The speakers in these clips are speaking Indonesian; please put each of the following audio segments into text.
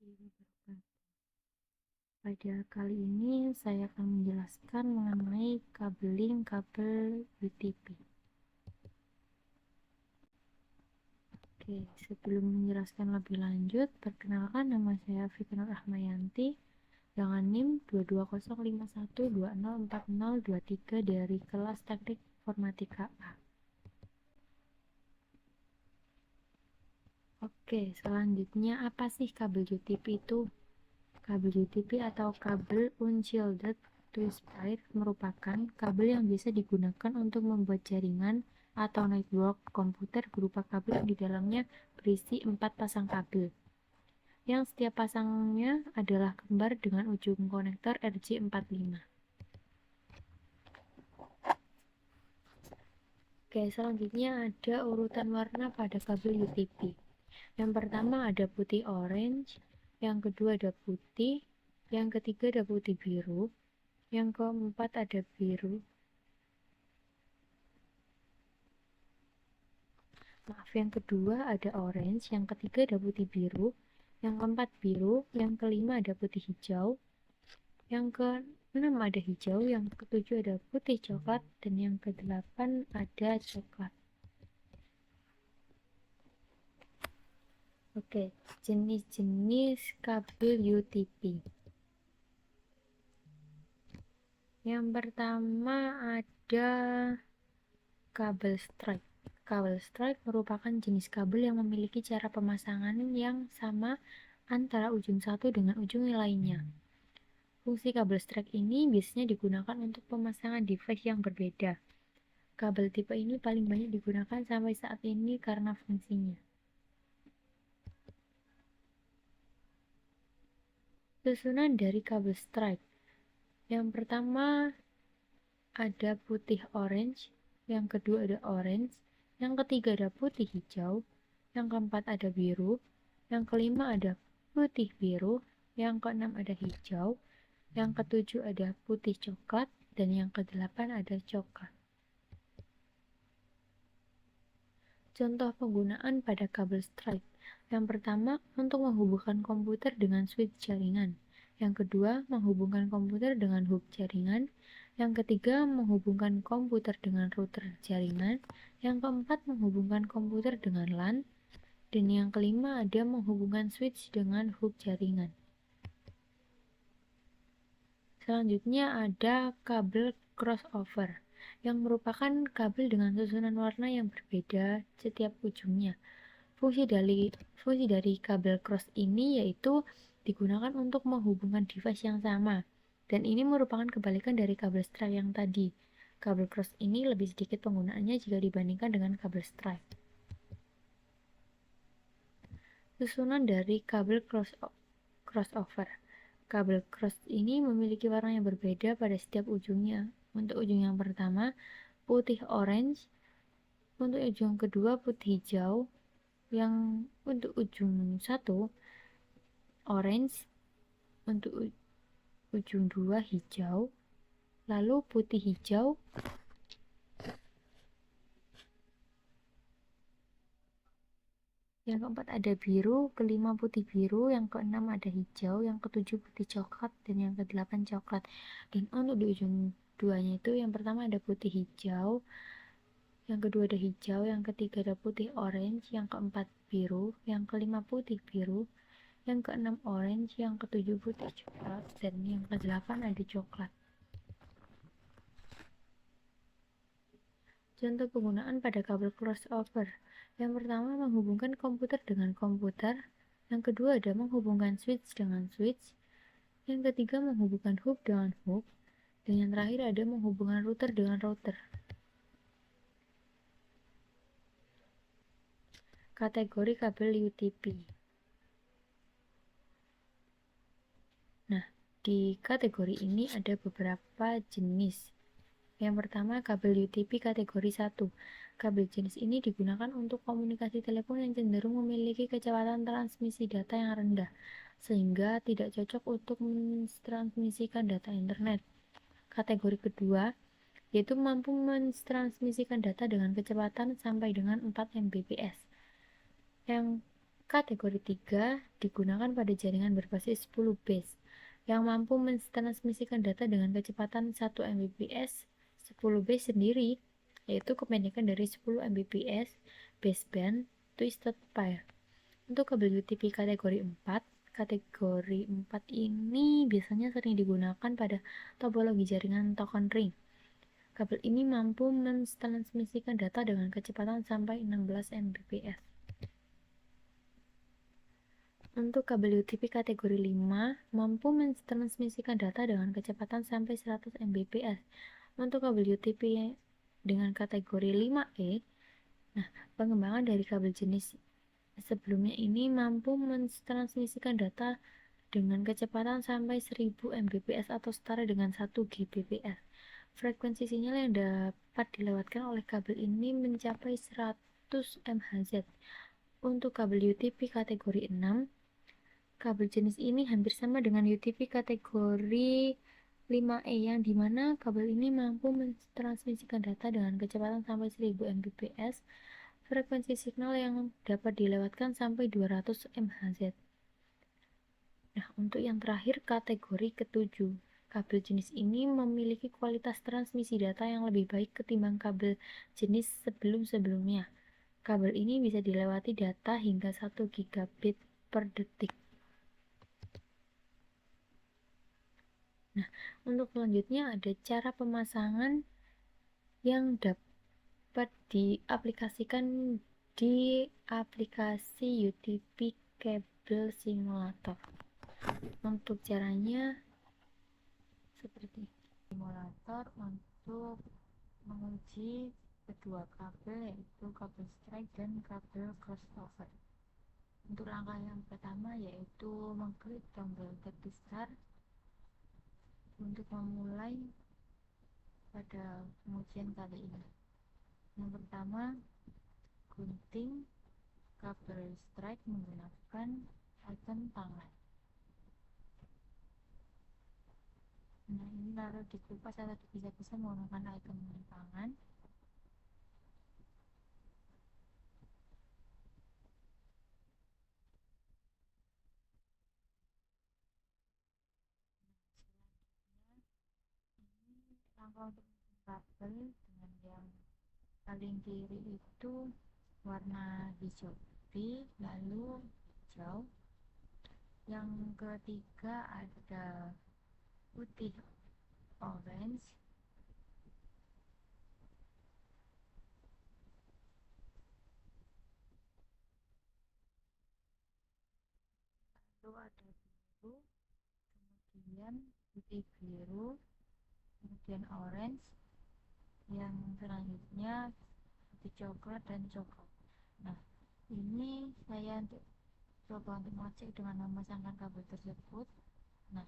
wabarakatuh. Pada kali ini saya akan menjelaskan mengenai kabeling kabel UTP. Oke, sebelum menjelaskan lebih lanjut, perkenalkan nama saya Fiknur Rahmayanti dengan NIM 22051204023 dari kelas Teknik Informatika A. Oke, selanjutnya apa sih kabel UTP itu? Kabel UTP atau kabel unshielded twist-pair merupakan kabel yang bisa digunakan untuk membuat jaringan atau network komputer berupa kabel yang di dalamnya berisi 4 pasang kabel, yang setiap pasangnya adalah kembar dengan ujung konektor RJ45. Oke, selanjutnya ada urutan warna pada kabel UTP. Yang pertama ada putih orange, yang kedua ada putih, yang ketiga ada putih biru, yang keempat ada biru. Yang kedua ada orange, yang ketiga ada putih biru, yang keempat biru, yang kelima ada putih hijau, yang keenam ada hijau, yang ketujuh ada putih coklat, dan yang kedelapan ada coklat. Oke, jenis-jenis kabel UTP. Yang pertama ada kabel strike. Kabel strike merupakan jenis kabel yang memiliki cara pemasangan yang sama antara ujung satu dengan ujung lainnya. Fungsi kabel strike ini biasanya digunakan untuk pemasangan device yang berbeda. Kabel tipe ini paling banyak digunakan sampai saat ini karena fungsinya. Susunan dari kabel strike. Yang pertama ada putih orange, yang kedua ada orange, yang ketiga ada putih hijau, yang keempat ada biru, yang kelima ada putih biru, yang keenam ada hijau, yang ketujuh ada putih coklat, dan yang kedelapan ada coklat. Contoh penggunaan pada kabel strike. Yang pertama, untuk menghubungkan komputer dengan switch jaringan. Yang kedua, menghubungkan komputer dengan hub jaringan. Yang ketiga, menghubungkan komputer dengan router jaringan. Yang keempat, menghubungkan komputer dengan LAN. Dan yang kelima, ada menghubungkan switch dengan hub jaringan. Selanjutnya ada kabel crossover, yang merupakan kabel dengan susunan warna yang berbeda setiap ujungnya. Fungsi dari kabel cross ini yaitu digunakan untuk menghubungkan device yang sama, dan ini merupakan kebalikan dari kabel strike yang tadi. Kabel cross ini lebih sedikit penggunaannya jika dibandingkan dengan kabel strike. Susunan dari kabel crossover. Kabel cross ini memiliki warna yang berbeda pada setiap ujungnya. Untuk ujung yang pertama, putih orange. Untuk ujung kedua, putih hijau. Yang untuk ujung satu, orange. Untuk ujung dua, hijau. Lalu putih hijau. Yang keempat ada biru, kelima putih biru, yang keenam ada hijau, yang ketujuh putih coklat, dan yang kedelapan coklat. Dan untuk di ujung duanya itu, yang pertama ada putih hijau, yang kedua ada hijau, yang ketiga ada putih orange, yang keempat biru, yang kelima putih biru, yang keenam orange, yang ketujuh putih coklat, dan yang kedelapan ada coklat. Contoh penggunaan pada kabel crossover. Yang pertama, menghubungkan komputer dengan komputer. Yang kedua ada menghubungkan switch dengan switch. Yang ketiga menghubungkan hub dengan hub. Dan yang terakhir ada menghubungkan router dengan router. Kategori kabel UTP. Nah, di kategori ini ada beberapa jenis. Yang pertama, kabel UTP kategori 1. Kabel jenis ini digunakan untuk komunikasi telepon yang cenderung memiliki kecepatan transmisi data yang rendah, sehingga tidak cocok untuk mentransmisikan data internet. Kategori kedua, yaitu mampu mentransmisikan data dengan kecepatan sampai dengan 4 Mbps. Yang Kategori 3 digunakan pada jaringan berbasis 10 base yang mampu mentransmisikan data dengan kecepatan 1 Mbps. 10 base sendiri yaitu kependekan dari 10 Mbps baseband twisted pair. Untuk kabel UTP kategori 4, kategori 4 ini biasanya sering digunakan pada topologi jaringan token ring. Kabel ini mampu mentransmisikan data dengan kecepatan sampai 16 Mbps. Untuk kabel UTP kategori 5, mampu mentransmisikan data dengan kecepatan sampai 100 Mbps. Untuk kabel UTP dengan kategori 5E, nah, pengembangan dari kabel jenis sebelumnya ini mampu mentransmisikan data dengan kecepatan sampai 1000 Mbps atau setara dengan 1 Gbps. Frekuensi sinyal yang dapat dilewatkan oleh kabel ini mencapai 100 MHz. Untuk kabel UTP kategori 6, kabel jenis ini hampir sama dengan UTP kategori 5E yang dimana kabel ini mampu mentransmisikan data dengan kecepatan sampai 1000 Mbps, frekuensi signal yang dapat dilewatkan sampai 200 MHz. Nah, untuk yang terakhir kategori ketujuh, kabel jenis ini memiliki kualitas transmisi data yang lebih baik ketimbang kabel jenis sebelum-sebelumnya. Kabel ini bisa dilewati data hingga 1 gigabit per detik. Nah, untuk selanjutnya ada cara pemasangan yang dapat diaplikasikan di aplikasi UTP Cable Simulator. Untuk caranya seperti simulator untuk menguji kedua kabel yaitu kabel strike dan kabel crossover. Untuk langkah yang pertama yaitu mengklik tombol tab besar untuk memulai pada pengujian kali ini. Yang pertama, gunting kabel strike menggunakan icon tangan. Nah, ini lalu dikupas atau dipisah-pisah menggunakan icon tangan. Langkah untuk kabel dengan yang paling kiri itu warna hijau putih, lalu hijau. Yang ketiga ada putih orange, lalu ada biru, kemudian putih biru, kemudian orange, yang selanjutnya putih coklat dan coklat. Nah, ini saya coba untuk mengecek dengan memasangkan kabel tersebut. Nah,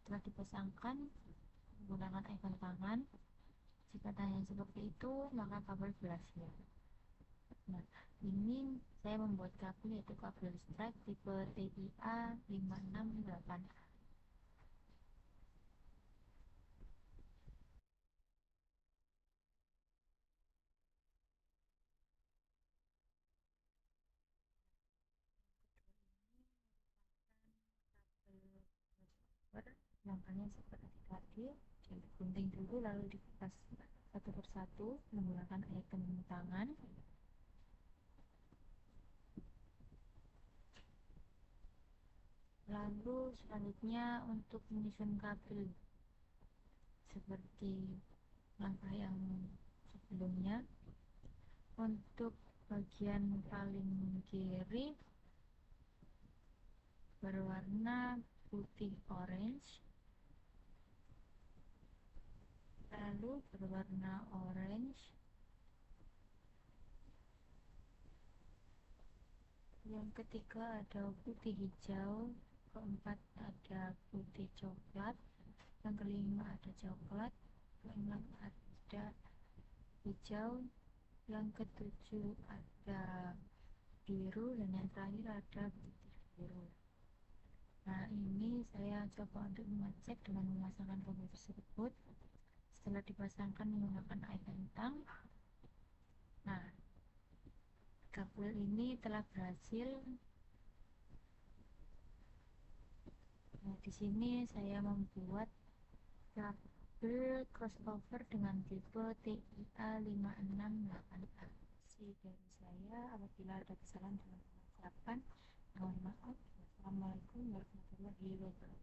setelah dipasangkan menggunakan icon tangan, jika tanya seperti itu maka kabel berhasil. Nah, ini saya membuat kabel yaitu kabel strike tipe TIA 568. Langkahnya seperti tadi, digunting dulu lalu dikupas satu persatu menggunakan icon tangan. Lalu selanjutnya untuk menyusun kabel seperti langkah yang sebelumnya. Untuk bagian paling kiri berwarna putih orange, lalu berwarna orange, yang ketiga ada putih hijau, keempat ada putih coklat, yang kelima ada coklat, keenam ada hijau, yang ketujuh ada biru, dan yang terakhir ada putih biru. Nah, ini saya coba untuk mengecek dengan memasangkan kabel tersebut. Setelah dipasangkan menggunakan icon tang, nah, kabel ini telah berhasil di sini saya membuat kabel crossover dengan tipe TIA5688A. Dari saya, apabila ada kesalahan dalam pengucapan, mohon maaf. Wassalamualaikum warahmatullahi wabarakatuh.